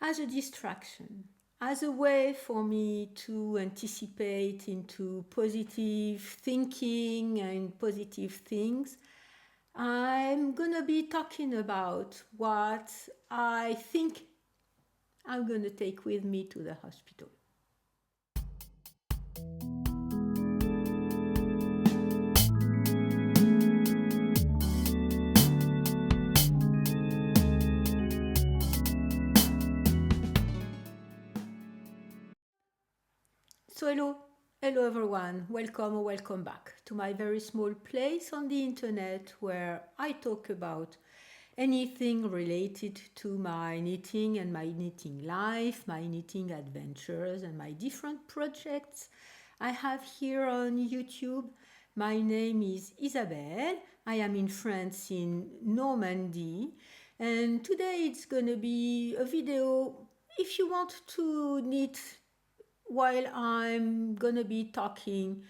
as a distraction, as a way for me to anticipate into positive thinking and positive things. I'm gonna be talking about what I think I'm gonna take with me to the hospital. So hello everyone, welcome or welcome back to my very small place on the internet where I talk about anything related to my knitting and my knitting life, my knitting adventures and my different projects I have here on YouTube. My name is Isabelle. I am in France in Normandy, and today it's gonna be a video if you want to knit while I'm gonna be talking.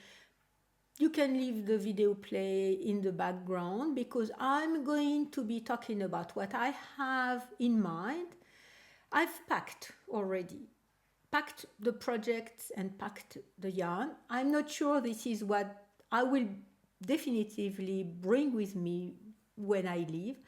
You can leave the video play in the background because I'm going to be talking about what I have in mind. I've packed already, packed the projects and packed the yarn. I'm not sure this is what I will definitively bring with me when I leave,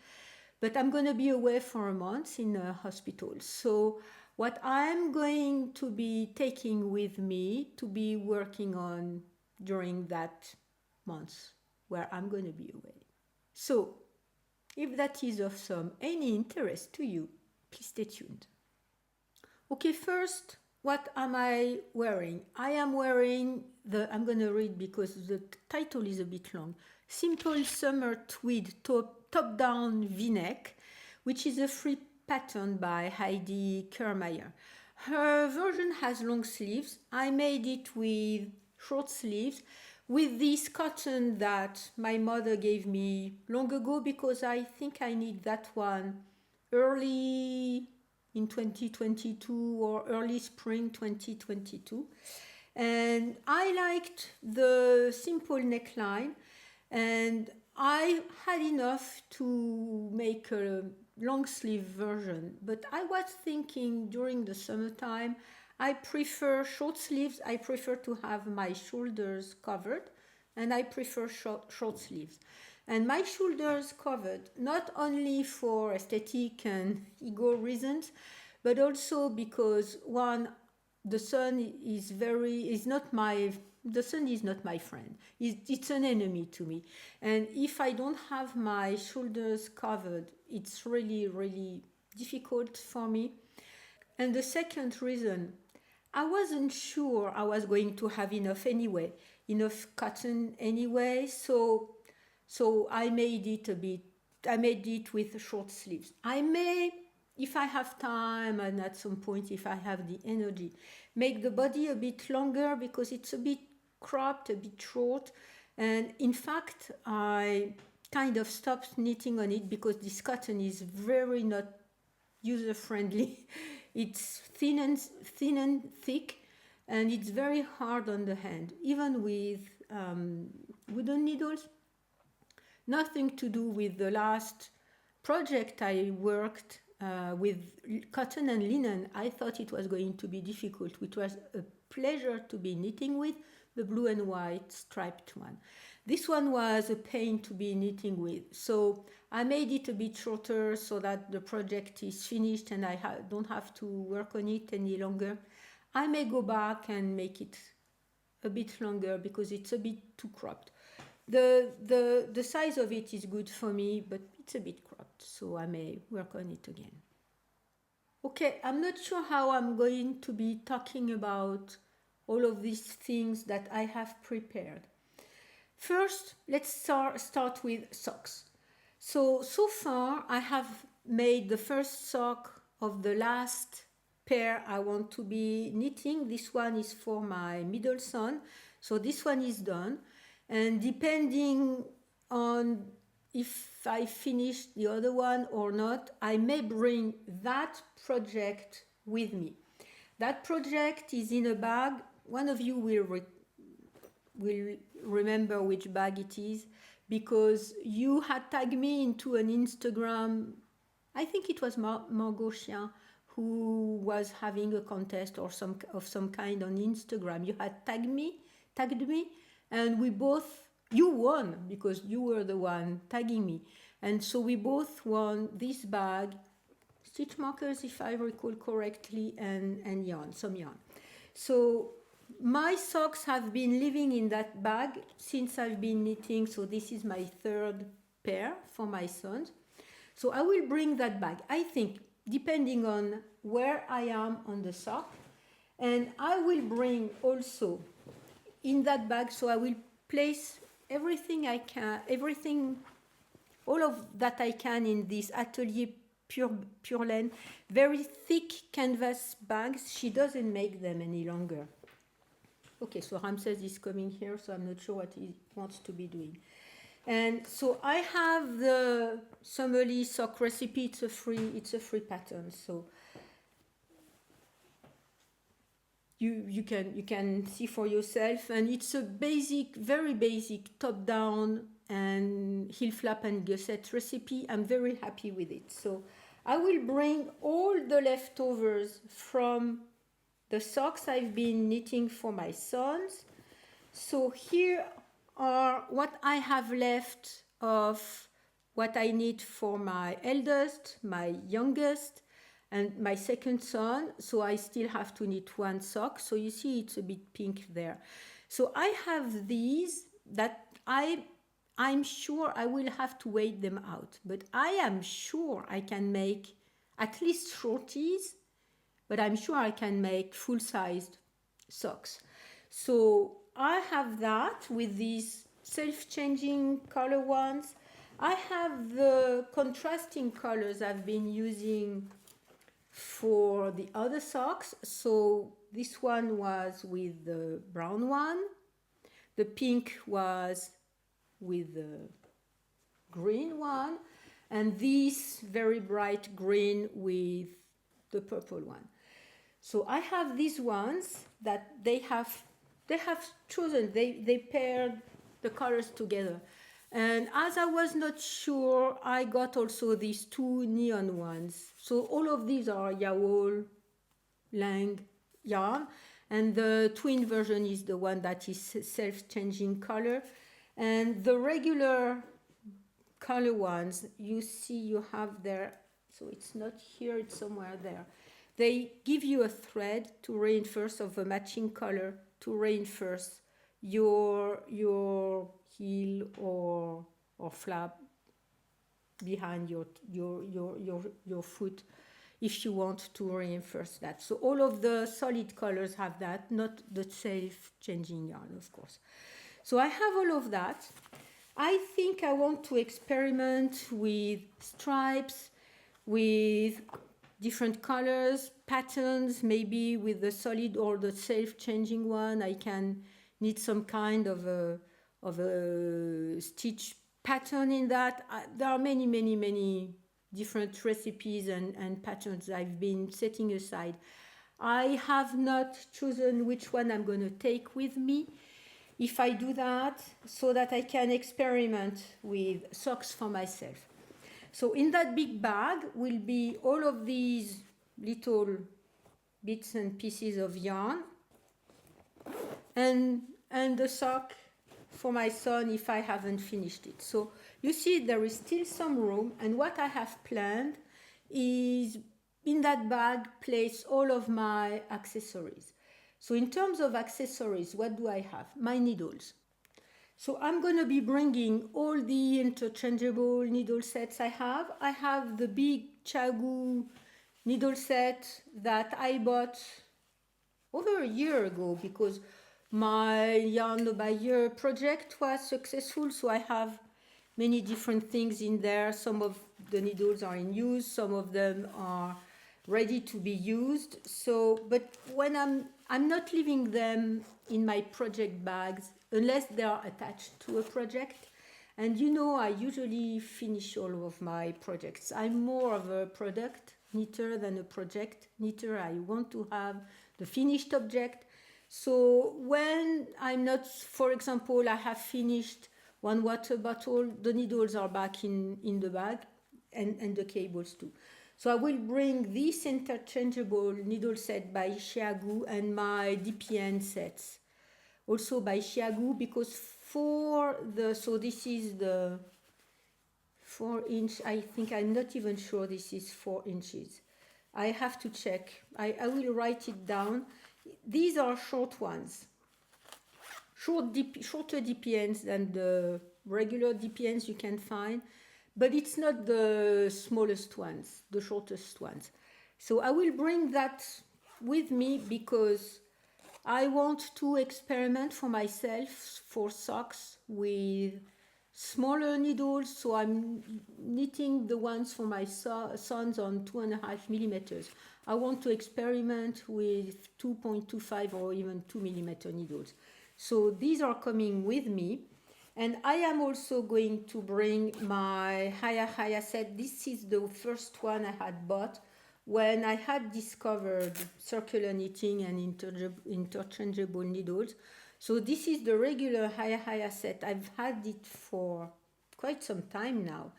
but I'm going to be away for a month in a hospital. So, what I'm going to be taking with me to be working on during that month where I'm going to be away. So, if that is of some any interest to you, please stay tuned. Okay, first, what am I wearing? I am wearing I'm going to read because the title is a bit long. Simple Summer Tweed top down V-neck, which is a free pattern by Heidi Kermeyer. Her version has long sleeves. I made it with short sleeves with this cotton that my mother gave me long ago because I think I need that one early in 2022 or early spring 2022. And I liked the simple neckline, and I had enough to make a long sleeve version. But I was thinking during the summertime, I prefer short sleeves. I prefer to have my shoulders covered, and I prefer short sleeves. And my shoulders covered not only for aesthetic and ego reasons, but also because one, the sun is not my the sun is not my friend. It's an enemy to me. And if I don't have my shoulders covered, it's really difficult for me. And the second reason, I wasn't sure I was going to have enough anyway, enough cotton anyway. So I made it with short sleeves. I may, if I have time and at some point if I have the energy, make the body a bit longer because it's a bit cropped, a bit short. And in fact, I kind of stopped knitting on it because this cotton is very not user friendly. It's thin and thick, and it's very hard on the hand, even with wooden needles. Nothing to do with the last project I worked with cotton and linen. I thought it was going to be difficult, which was a pleasure to be knitting with, the blue and white striped one. This one was a pain to be knitting with, so I made it a bit shorter so that the project is finished and I don't have to work on it any longer. I may go back and make it a bit longer because it's a bit too cropped. The size of it is good for me, but it's a bit cropped, so I may work on it again. Okay, I'm not sure how I'm going to be talking about all of these things that I have prepared. First, let's start with socks. So far I have made the first sock of the last pair I want to be knitting. This one is for my middle son, so this one is done. And depending on if I finish the other one or not, I may bring that project with me. That project is in a bag. One of you will remember which bag it is because you had tagged me into an Instagram. I think it was Margot Chien who was having a contest or some kind on Instagram. You had tagged me, and we both, you won because you were the one tagging me, and so we both won this bag, stitch markers if I recall correctly, and yarn, some yarn. So my socks have been living in that bag since I've been knitting, so this is my third pair for my sons. So I will bring that bag, I think, depending on where I am on the sock, and I will bring also in that bag, so I will place everything I can, all of that I can in this Atelier Pure Laine, very thick canvas bags. She doesn't make them any longer. Okay, so Ramses is coming here, so I'm not sure what he wants to be doing. And so I have the Summerly sock recipe. It's a free pattern. So you can see for yourself, and it's a basic, very basic top down and heel flap and gusset recipe. I'm very happy with it. So I will bring all the leftovers from the socks I've been knitting for my sons. So here are what I have left of what I knit for my eldest, my youngest, and my second son. So I still have to knit one sock. So you see it's a bit pink there. So I have these that I'm sure I will have to wait them out, but I am sure I can make at least shorties, but I'm sure I can make full-sized socks. So I have that with these self-changing color ones. I have the contrasting colors I've been using for the other socks. So this one was with the brown one. The pink was with the green one. And this very bright green with the purple one. So I have these ones that they have chosen, they paired the colors together. And as I was not sure, I got also these two neon ones. So all of these are Yawol Lang yarn, and the twin version is the one that is self-changing color. And the regular color ones, you see you have there, so it's not here, it's somewhere there. They give you a thread to reinforce of a matching color to reinforce your heel or flap behind your foot if you want to reinforce that. So all of the solid colors have that, not the self-changing yarn, of course. So I have all of that. I think I want to experiment with stripes, with different colors, patterns, maybe with the solid or the self-changing one. I can knit some kind of a stitch pattern in that. There are many different recipes and patterns I've been setting aside. I have not chosen which one I'm going to take with me. If I do that, so that I can experiment with socks for myself. So in that big bag will be all of these little bits and pieces of yarn and the sock for my son if I haven't finished it. So you see there is still some room, and what I have planned is in that bag place all of my accessories. So in terms of accessories, what do I have? My needles. So I'm going to be bringing all the interchangeable needle sets I have. I have the big Chagu needle set that I bought over a year ago because my Yarn by Year project was successful. So I have many different things in there. Some of the needles are in use, some of them are ready to be used. So, but when I'm not leaving them in my project bags unless they are attached to a project. And you know, I usually finish all of my projects. I'm more of a product knitter than a project knitter. I want to have the finished object. So when I'm not, for example, I have finished one water bottle, the needles are back in the bag and the cables too. So I will bring this interchangeable needle set by Xiaogu and my DPN sets also by Xiaogu, because so this is the 4 inch, I think. I'm not even sure this is 4 inches. I have to check. I will write it down. These are short ones, shorter DPNs than the regular DPNs you can find, but it's not the smallest ones, the shortest ones. So I will bring that with me because I want to experiment for myself for socks with smaller needles. So I'm knitting the ones for my sons on 2.5 millimeters. I want to experiment with 2.25 or even 2 millimeter needles. So these are coming with me. And I am also going to bring my Haya set. This is the first one I had bought when I had discovered circular knitting and interchangeable needles. So this is the regular Haya set. I've had it for quite some time now.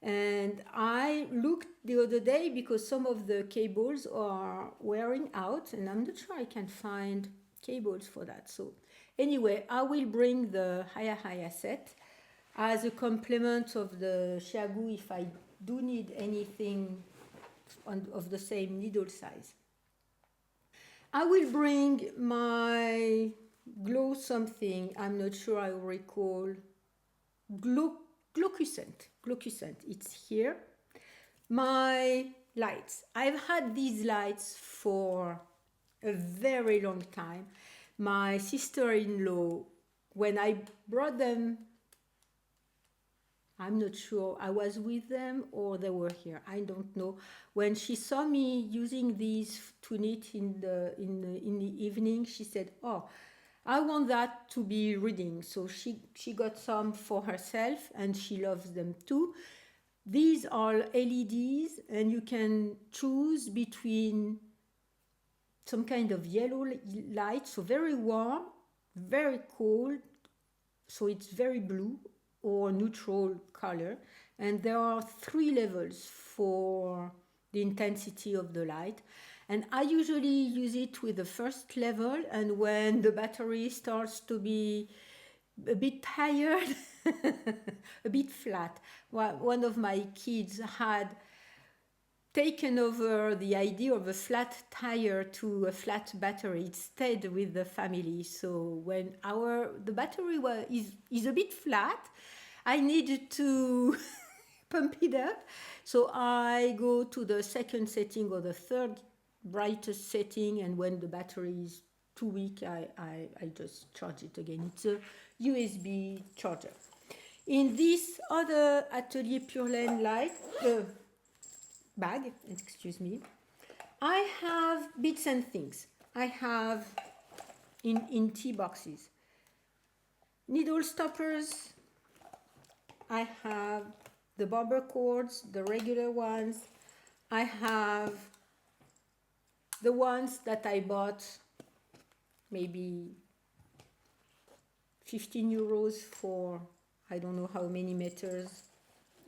And I looked the other day because some of the cables are wearing out and I'm not sure I can find cables for that. So anyway, I will bring the Haya set as a complement of the Xiaogu if I do need anything of the same needle size. I will bring my glow something, I'm not sure I recall, Glocuscent, it's here. My lights, I've had these lights for a very long time. My sister-in-law, when I brought them, I'm not sure I was with them or they were here, I don't know. When she saw me using these to knit in the evening, she said, oh, I want that to be reading. So she got some for herself and she loves them too. These are LEDs and you can choose between some kind of yellow light, so very warm, very cold, so it's very blue, or neutral color. And there are 3 levels for the intensity of the light. And I usually use it with the first level, and when the battery starts to be a bit tired, a bit flat. One of my kids had taken over the idea of a flat tire to a flat battery. It stayed with the family. So when the battery is a bit flat, I needed to pump it up. So I go to the second setting or the third brightest setting, and when the battery is too weak, I just charge it again. It's a USB charger. In this other Atelier Pure Laine light bag, excuse me, I have bits and things. I have in tea boxes needle stoppers. I have the bobber cords, the regular ones. I have the ones that I bought maybe 15 euros for I don't know how many meters.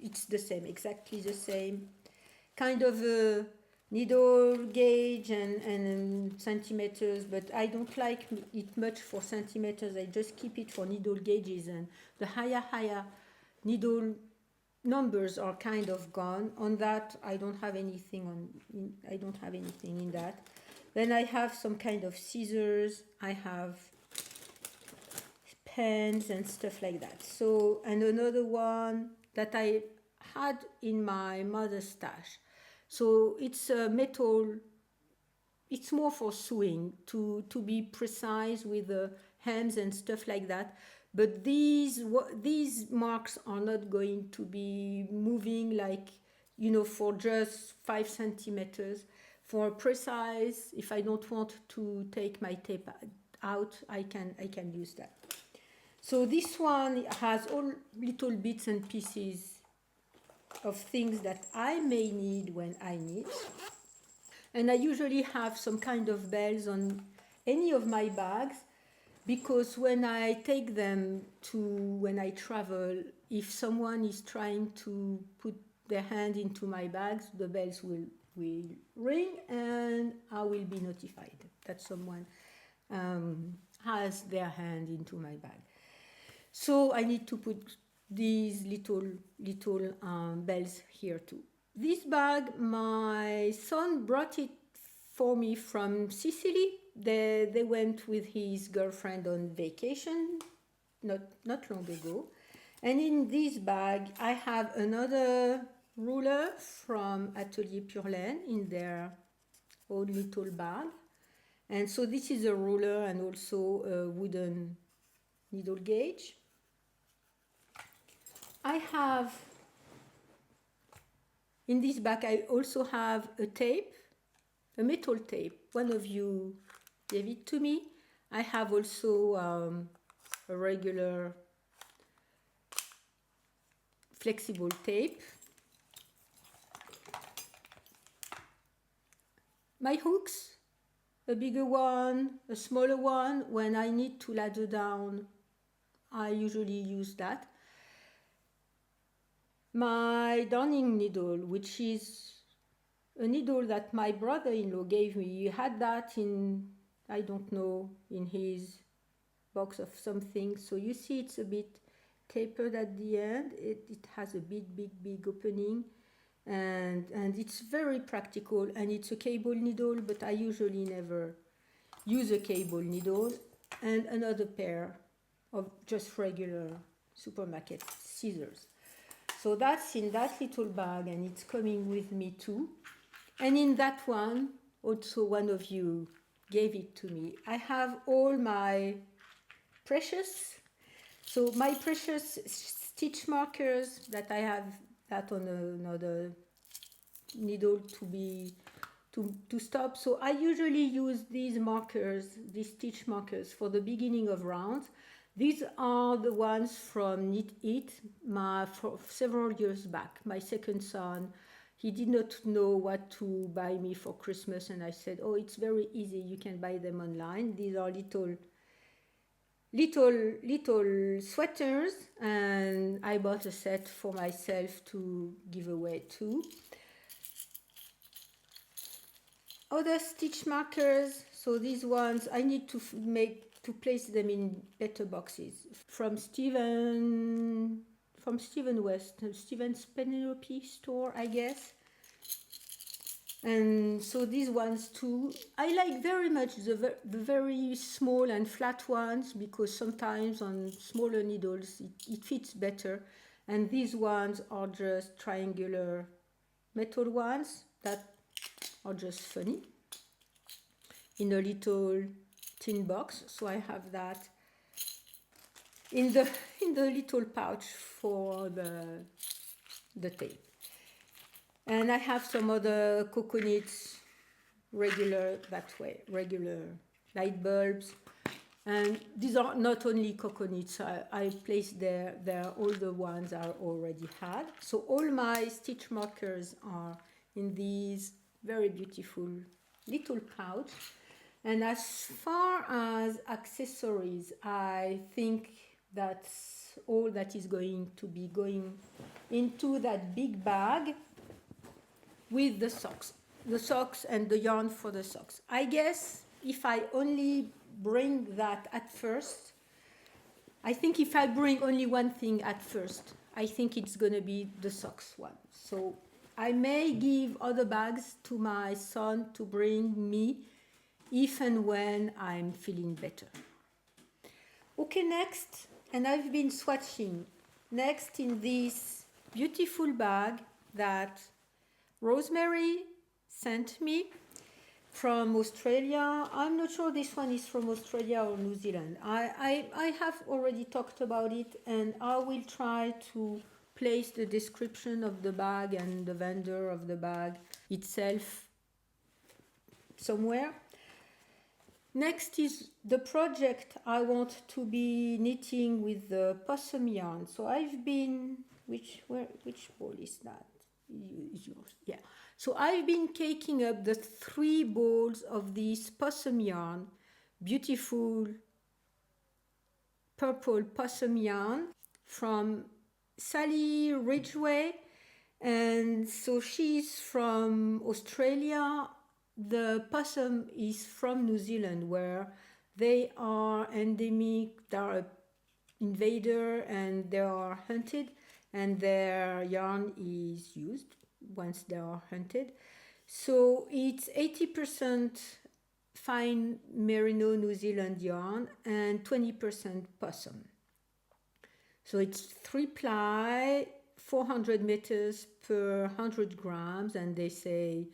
It's the same, exactly the same. Kind of a needle gauge and centimeters, but I don't like it much for centimeters. I just keep it for needle gauges, and the higher needle numbers are kind of gone. On that, I don't have anything in that. Then I have some kind of scissors. I have pens and stuff like that. So, and another one that I had in my mother's stash. So it's a metal, it's more for sewing, to be precise with the hems and stuff like that. But these marks are not going to be moving like, for just 5 centimeters. For precise, if I don't want to take my tape out, I can use that. So this one has all little bits and pieces of things that I may need when I knit. And I usually have some kind of bells on any of my bags, because when I take them when I travel, if someone is trying to their hand into my bags, the bells will ring and I will be notified that someone has their hand into my bag. So I need to put these little bells here too. This bag, my son brought it for me from Sicily. They went with his girlfriend on vacation not long ago. And in this bag, I have another ruler from Atelier Paulin in their own little bag. And so this is a ruler and also a wooden needle gauge. I have, in this bag, I also have a tape, a metal tape. One of you gave it to me. I have also a regular flexible tape. My hooks, a bigger one, a smaller one. When I need to ladder down, I usually use that. My darning needle, which is a needle that my brother-in-law gave me. He had that in, I don't know, in his box of something. So you see it's a bit tapered at the end. It has a big opening, and it's very practical, and it's a cable needle, but I usually never use a cable needle. And another pair of just regular supermarket scissors. So that's in that little bag, and it's coming with me too. And in that one, also one of you gave it to me. I have all my precious, so my precious stitch markers that I have that on another needle to stop. So I usually use these markers, these stitch markers, for the beginning of rounds. These are the ones from Knit It, for several years back. My second son, he did not know what to buy me for Christmas, and I said, oh, it's very easy, you can buy them online. These are little sweaters, and I bought a set for myself to give away too. Other stitch markers, so these ones I need to place them in better boxes. From Steven West, Steven's Penelope store, I guess. And so these ones too, I like very much the very small and flat ones, because sometimes on smaller needles it fits better. And these ones are just triangular metal ones that are just funny in a little tin box. So I have that in the little pouch for the tape. And I have some other coconuts, regular light bulbs. And these are not only coconuts, I placed there all the ones I already had. So all my stitch markers are in these very beautiful little pouch. And as far as accessories, I think that's all that is going to be going into that big bag with the socks and the yarn for the socks. I guess if I only bring that at first, I think if I bring only one thing at first, I think it's going to be the socks one. So I may give other bags to my son to bring me if and when I'm feeling better. Okay, next, and I've been swatching. Next in this beautiful bag that Rosemary sent me from Australia. I'm not sure this one is from Australia or New Zealand. I have already talked about it, and I will try to place the description of the bag and the vendor of the bag itself somewhere. Next is the project I want to be knitting with the possum yarn. So I've been, which ball is that? Is yours? Yeah. So I've been caking up the 3 balls of this possum yarn, beautiful purple possum yarn from Sally Ridgway, And so she's from Australia. The possum is from New Zealand, where they are endemic, they are an invader and they are hunted, and their yarn is used once they are hunted. So it's 80% fine merino New Zealand yarn and 20% possum. So it's 3 ply, 400 meters per 100 grams, and they say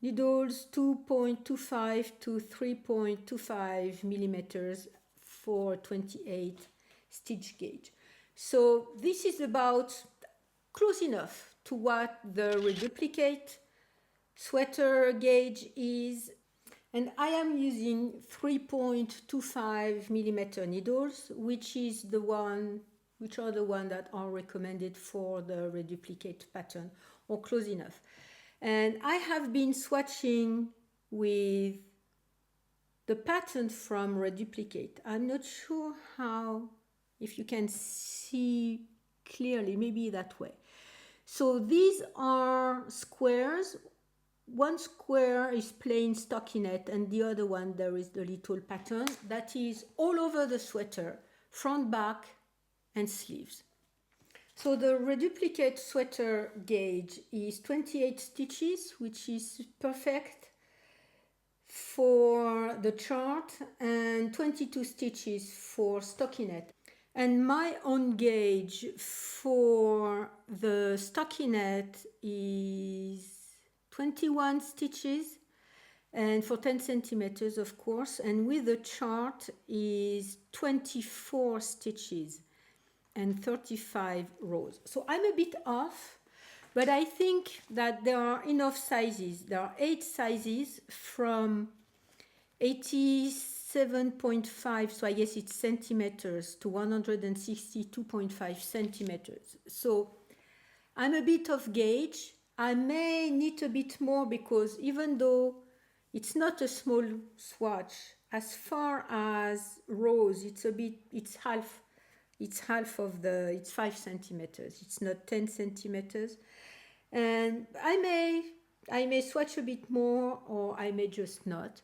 needles 2.25 to 3.25 millimeters for 28 stitch gauge. So this is about close enough to what the Reduplicate sweater gauge is, and I am using 3.25 millimeter needles, which are the one that are recommended for the Reduplicate pattern, or close enough. And I have been swatching with the pattern from Reduplicate. I'm not sure if you can see clearly, maybe that way. So these are squares. One square is plain stockinette, and the other one there is the little pattern that is all over the sweater, front, back, and sleeves. So the Reduplicate sweater gauge is 28 stitches, which is perfect for the chart, and 22 stitches for stockinette. And my own gauge for the stockinette is 21 stitches, and for 10 centimeters, of course, and with the chart is 24 stitches and 35 rows. So I'm a bit off, but I think that there are enough sizes. There are 8 sizes from 87.5, so I guess it's centimeters, to 162.5 centimeters. So I'm a bit off gauge. I may need a bit more, because even though it's not a small swatch, as far as rows, it's half it's 5 centimeters. It's not 10 centimeters. And I may swatch a bit more, or I may just not.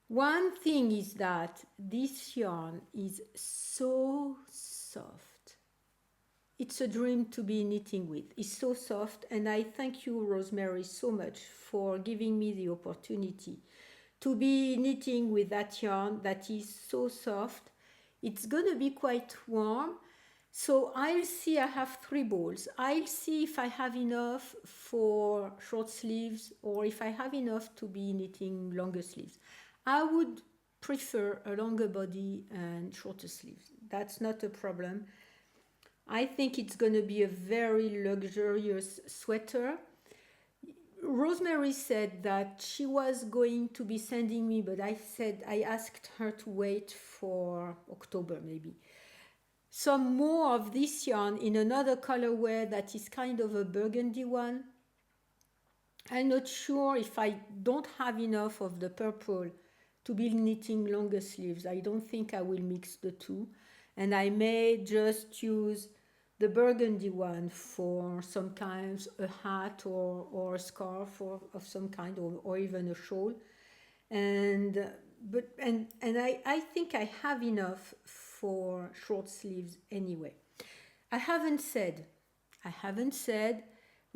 One thing is that this yarn is so soft. It's a dream to be knitting with. It's so soft, and I thank you, Rosemary, so much for giving me the opportunity to be knitting with that yarn that is so soft. It's gonna be quite warm, so I'll see. I have 3 balls. I'll see if I have enough for short sleeves, or if I have enough to be knitting longer sleeves. I would prefer a longer body and shorter sleeves. That's not a problem. I think it's going to be a very luxurious sweater. Rosemary said that she was going to be sending me, but I asked her to wait for October maybe, some more of this yarn in another colorway that is kind of a burgundy one. I'm not sure if I don't have enough of the purple to be knitting longer sleeves. I don't think I will mix the two, and I may just use the burgundy one for some kind, a hat or a scarf of some kind, or even a shawl. And I think I have enough for short sleeves anyway. I haven't said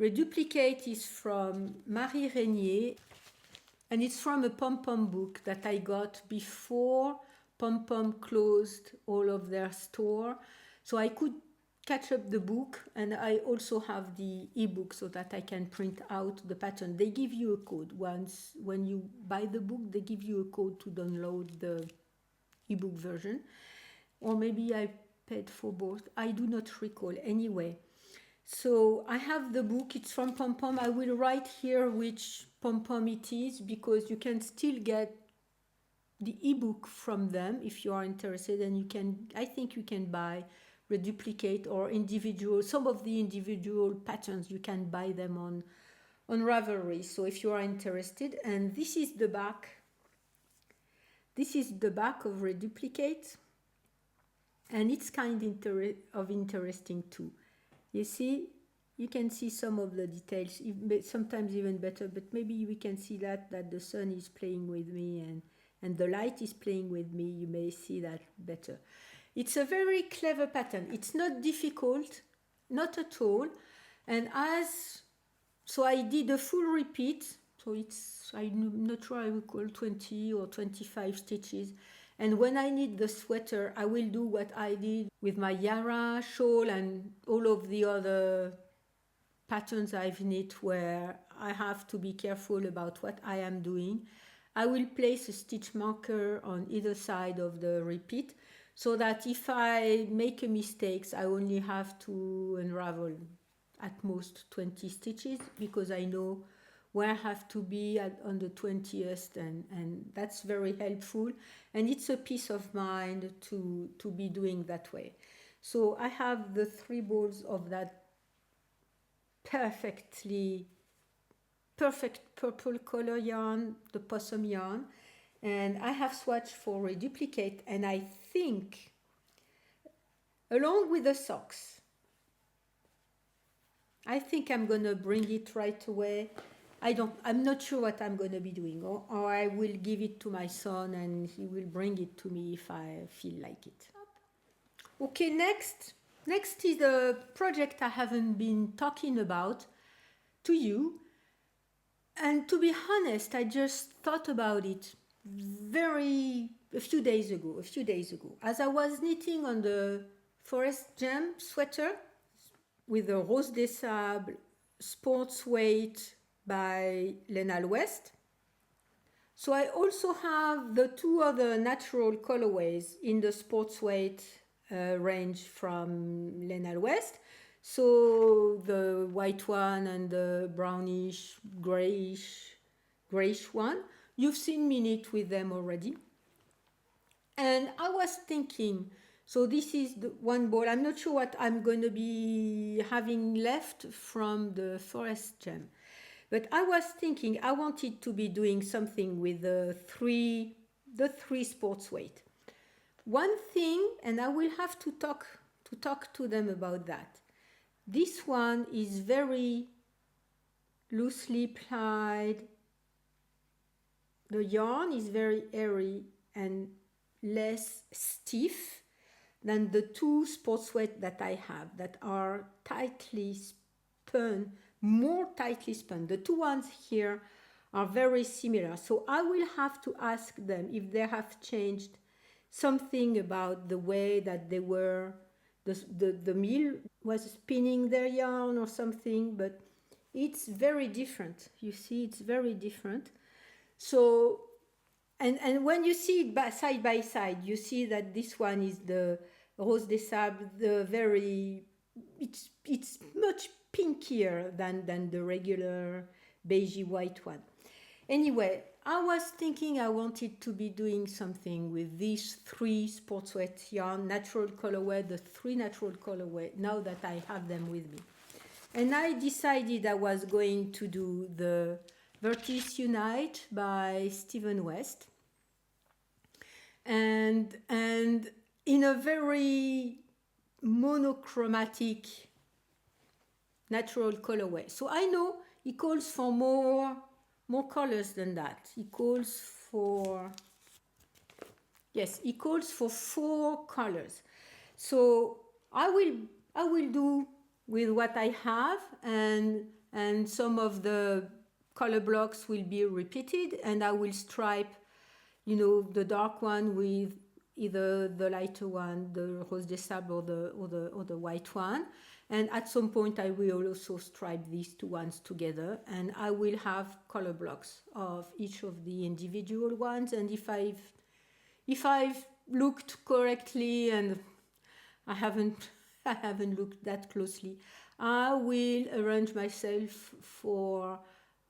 Reduplicate is from Marie Régnier, and it's from a pom-pom book that I got before pom-pom closed all of their store. So I could catch up the book, and I also have the ebook so that I can print out the pattern. They give you a code once when you buy the book. They give you a code to download the ebook version, or maybe I paid for both. I do not recall anyway. So I have the book. It's from pom-pom. I will write here which pom-pom it is, because you can still get the ebook from them if you are interested, and I think you can buy Reduplicate or some of the individual patterns. You can buy them on Ravelry. So if you are interested, and this is the back. This is the back of Reduplicate, and it's kind of interesting too. You see, you can see some of the details, sometimes even better, but maybe we can see that the sun is playing with me and the light is playing with me. You may see that better. It's a very clever pattern. It's not difficult, not at all. And so I did a full repeat. So I'm not sure I will call 20 or 25 stitches. And when I knit the sweater, I will do what I did with my Yara shawl and all of the other patterns I've knit, where I have to be careful about what I am doing. I will place a stitch marker on either side of the repeat, so that if I make a mistake, I only have to unravel at most 20 stitches, because I know where I have to be on the 20th, and that's very helpful, and it's a peace of mind to be doing that way. So I have the 3 balls of that perfect purple color yarn, the possum yarn, and I have swatched for Reduplicate, and I think along with the socks, I think I'm gonna bring it right away. I'm not sure what I'm gonna be doing, or I will give it to my son and he will bring it to me if I feel like it. Okay, next is a project I haven't been talking about to you, and to be honest, I just thought about it a few days ago, as I was knitting on the Forest Gem sweater with the Rose des Sables Sports Weight by Lena West. So I also have the 2 other natural colorways in the Sports Weight range from Lena West. So the white one and the brownish, grayish one. You've seen me knit with them already. And I was thinking, so this is the 1 ball. I'm not sure what I'm going to be having left from the Forest Gem. But I was thinking I wanted to be doing something with the three sports weight. One thing, and I will have to talk to them about that. This one is very loosely plied. The yarn is very airy and less stiff than the 2 sports weight that I have, that are tightly spun, more tightly spun. The 2 ones here are very similar. So I will have to ask them if they have changed something about the way that they were, the mill was spinning their yarn or something, but it's very different. You see, it's very different. So, and when you see it side by side, you see that this one is the Rose des Sables, it's much pinkier than the regular beigey white one. Anyway, I was thinking I wanted to be doing something with these 3 sports weight yarn, natural colorway, the 3 natural colorway, now that I have them with me. And I decided I was going to do the Vertices Unite by Stephen West. And in a very monochromatic natural colorway. So I know he calls for more colors than that. He calls for 4 colors. So I will do with what I have, and some of the color blocks will be repeated, and I will stripe, the dark one with either the lighter one, the Rose des Sables, or the white one. And at some point I will also stripe these 2 ones together, and I will have color blocks of each of the individual ones. And if I've looked correctly, and I haven't looked that closely, I will arrange myself for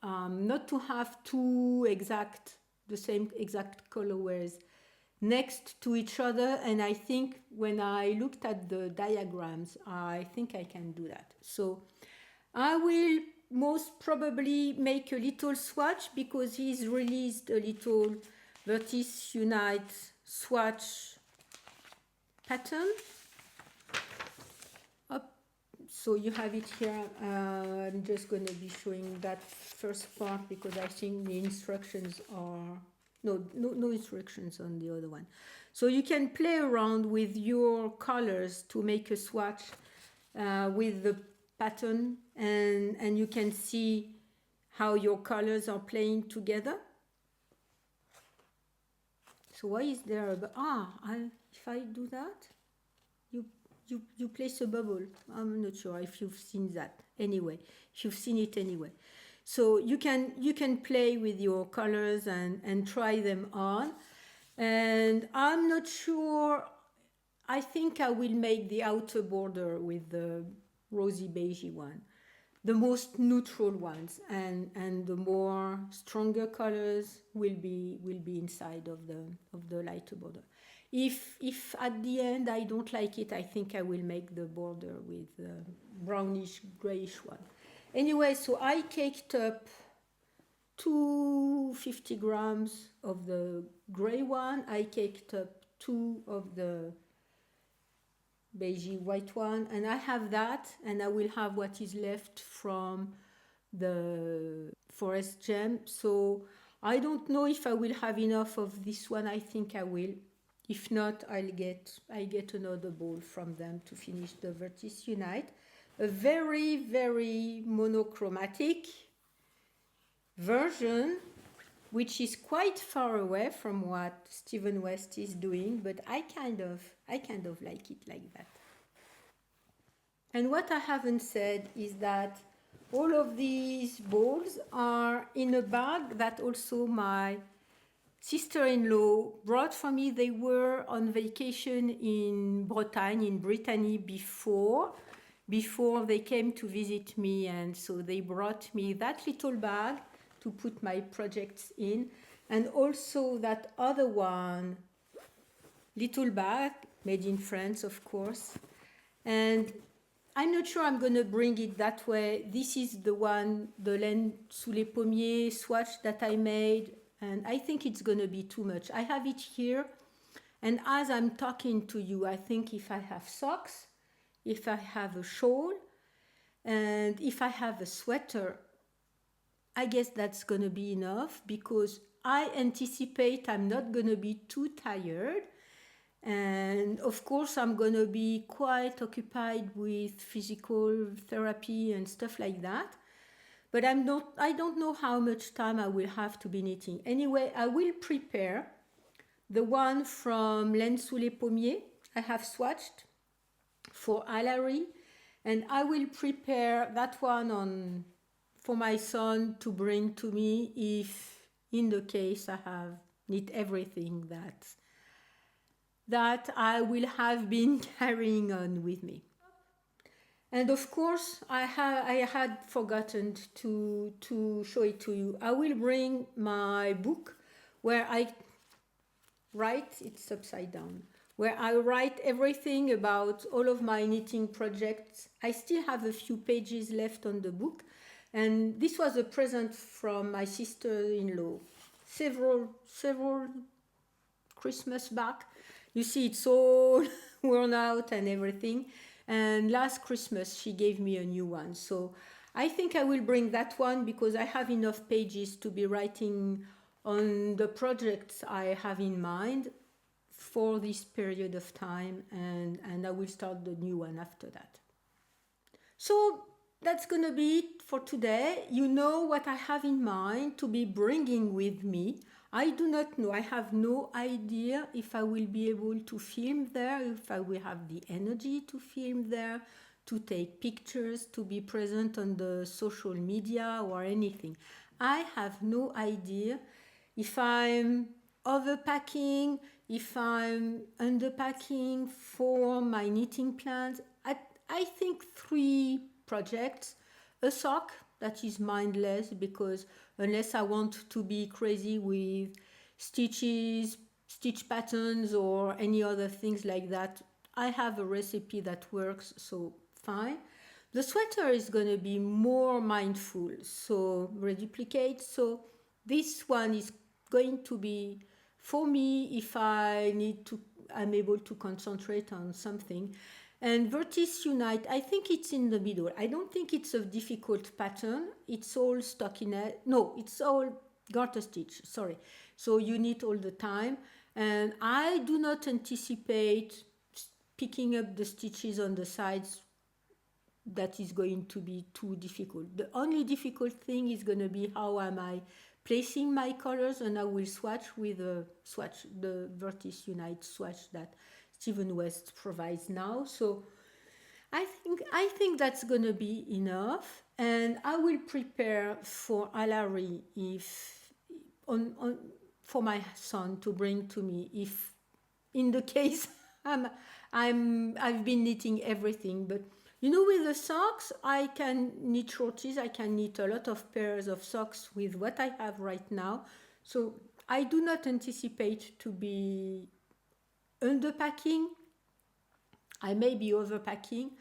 not to have the same exact colorways next to each other. And I think when I looked at the diagrams, I think I can do that. So I will most probably make a little swatch, because he's released a little Vertices Unite swatch pattern. so you have it here. I'm just going to be showing that first part because I think the instructions are no instructions on the other one. So you can play around with your colors to make a swatch with the pattern, and you can see how your colors are playing together. So why is there if I do that, you place a bubble. I'm not sure if you've seen that. Anyway, if you've seen it anyway. So you can play with your colors and try them on. And I'm not sure, I think I will make the outer border with the rosy beigey one, the most neutral ones, and the more stronger colors will be inside of the lighter border. If at the end I don't like it, I think I will make the border with the brownish grayish one. Anyway, so I caked up 250 grams of the gray one. I caked up 2 of the beigey white one, and I have that, and I will have what is left from the forest gem. So I don't know if I will have enough of this one. I think I will. If not, I get another bowl from them to finish the Vertices Unite. A very, very monochromatic version, which is quite far away from what Stephen West is doing, but I kind of like it like that. And what I haven't said is that all of these bowls are in a bag that also my sister-in-law brought for me. They were on vacation in Bretagne, in Brittany before they came to visit me, and so they brought me that little bag to put my projects in, and also that other one, little bag, made in France, of course. And I'm not sure I'm going to bring it that way. This is the one, the Laine sous les pommiers swatch that I made, and I think it's going to be too much. I have it here, and as I'm talking to you, I think if I have socks, if I have a shawl, and if I have a sweater, I guess that's going to be enough, because I anticipate I'm not going to be too tired. And of course, I'm going to be quite occupied with physical therapy and stuff like that. But I don't know how much time I will have to be knitting. Anyway, I will prepare the one from Laine sous les pommiers. I have swatched for Alary, and I will prepare that one for my son to bring to me if, in the case, I have knit everything that I will have been carrying on with me. And of course, I had forgotten to show it to you. I will bring my book where I write, it's upside down, where I write everything about all of my knitting projects. I still have a few pages left on the book, and this was a present from my sister-in-law several Christmas back. You see, it's all worn out and everything. And last Christmas, she gave me a new one. So I think I will bring that one because I have enough pages to be writing on the projects I have in mind for this period of time. And I will start the new one after that. So that's going to be it for today. You know what I have in mind to be bringing with me. I do not know. I have no idea if I will be able to film there, if I will have the energy to film there, to take pictures, to be present on the social media or anything. I have no idea if I'm overpacking, if I'm underpacking for my knitting plans. I think 3 projects, a sock that is mindless because unless I want to be crazy with stitches, stitch patterns or any other things like that, I have a recipe that works, so fine. The sweater is going to be more mindful, so Reduplicate. So this one is going to be for me if I'm able to concentrate on something. And Vertices Unite, I think it's in the middle. I don't think it's a difficult pattern. It's all stockinette. No, it's all garter stitch, sorry. So you knit all the time. And I do not anticipate picking up the stitches on the sides. That is going to be too difficult. The only difficult thing is going to be how am I placing my colors, and I will swatch with a swatch, the Vertices Unite swatch that Stephen West provides now. So I think that's going to be enough, and I will prepare for Alary if on for my son to bring to me if in the case I've been knitting everything. But you know, with the socks I can knit shorties, I can knit a lot of pairs of socks with what I have right now. So I do not anticipate to be underpacking. I may be overpacking,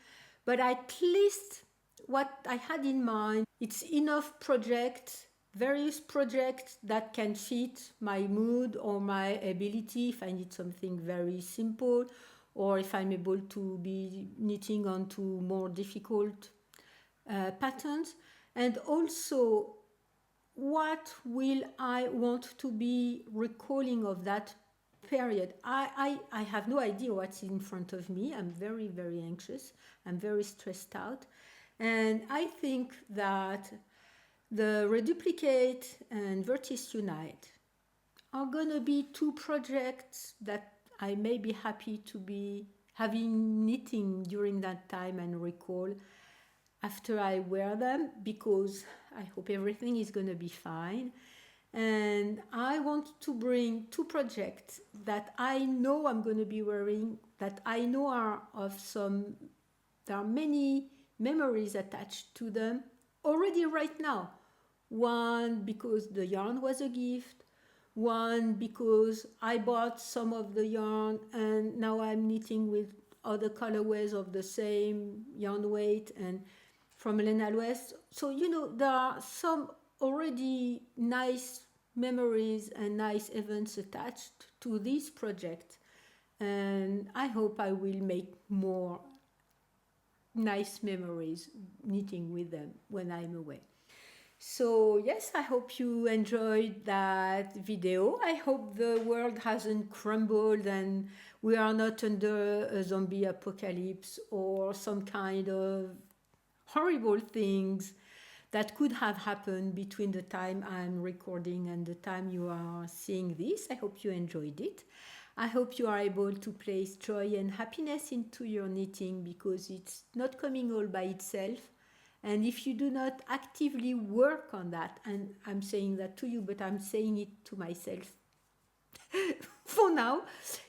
but at least what I had in mind, it's enough projects, various projects that can fit my mood or my ability. If I need something very simple, or if I'm able to be knitting onto more difficult patterns. And also, what will I want to be recalling of that period? I have no idea what's in front of me. I'm very, very anxious. I'm very stressed out. And I think that the Reduplicate and Vertices Unite are going to be two projects that I may be happy to be having knitting during that time and recall after I wear them, because I hope everything is going to be fine. And I want to bring two projects that I know I'm going to be wearing, that I know are of some, there are many memories attached to them already right now. One because the yarn was a gift, one because I bought some of the yarn and now I'm knitting with other colorways of the same yarn weight and from Elena West. So, you know, there are some already nice memories and nice events attached to this project. And I hope I will make more nice memories knitting with them when I'm away. So yes, I hope you enjoyed that video. I hope the world hasn't crumbled and we are not under a zombie apocalypse or some kind of horrible things that could have happened between the time I'm recording and the time you are seeing this. I hope you enjoyed it. I hope you are able to place joy and happiness into your knitting, because it's not coming all by itself. And if you do not actively work on that, and I'm saying that to you, but I'm saying it to myself for now,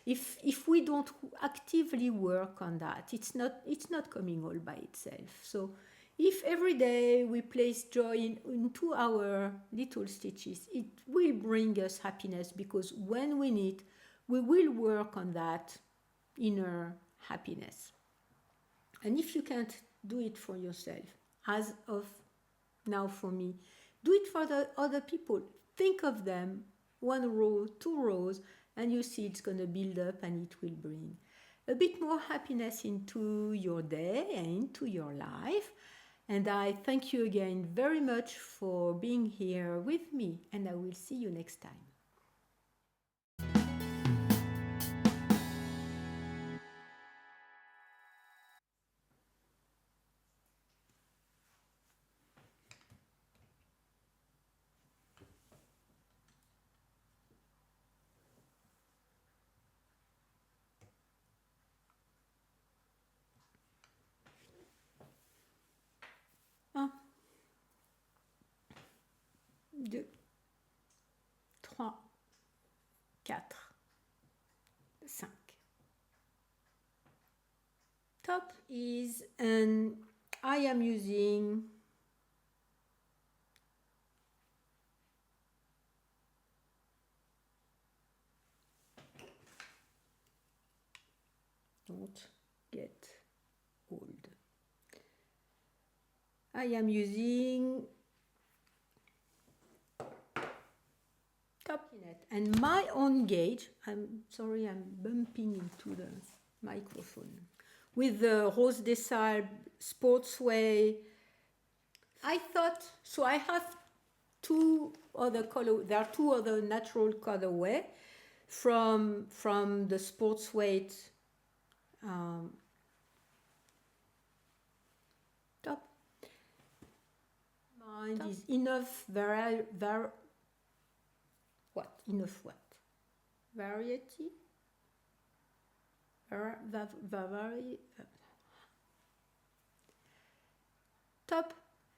if we don't actively work on that, it's not coming all by itself. So if every day we place joy into our little stitches, it will bring us happiness, because when we knit, we will work on that inner happiness. And if you can't do it for yourself, as of now for me, do it for the other people. Think of them, one row, two rows, and you see it's going to build up and it will bring a bit more happiness into your day and into your life. And I thank you again very much for being here with me, and I will see you next time. Un, deux, trois, quatre, cinq. Top is, and I am using don't get old. I am using top net and my own gauge. I'm sorry, I'm bumping into the microphone. with the Rose des Salles Sportsway. I thought, so I have two other color, there are two other natural colorway from the Sportsway um, top. Mind is enough what? Enough what? Variety? Top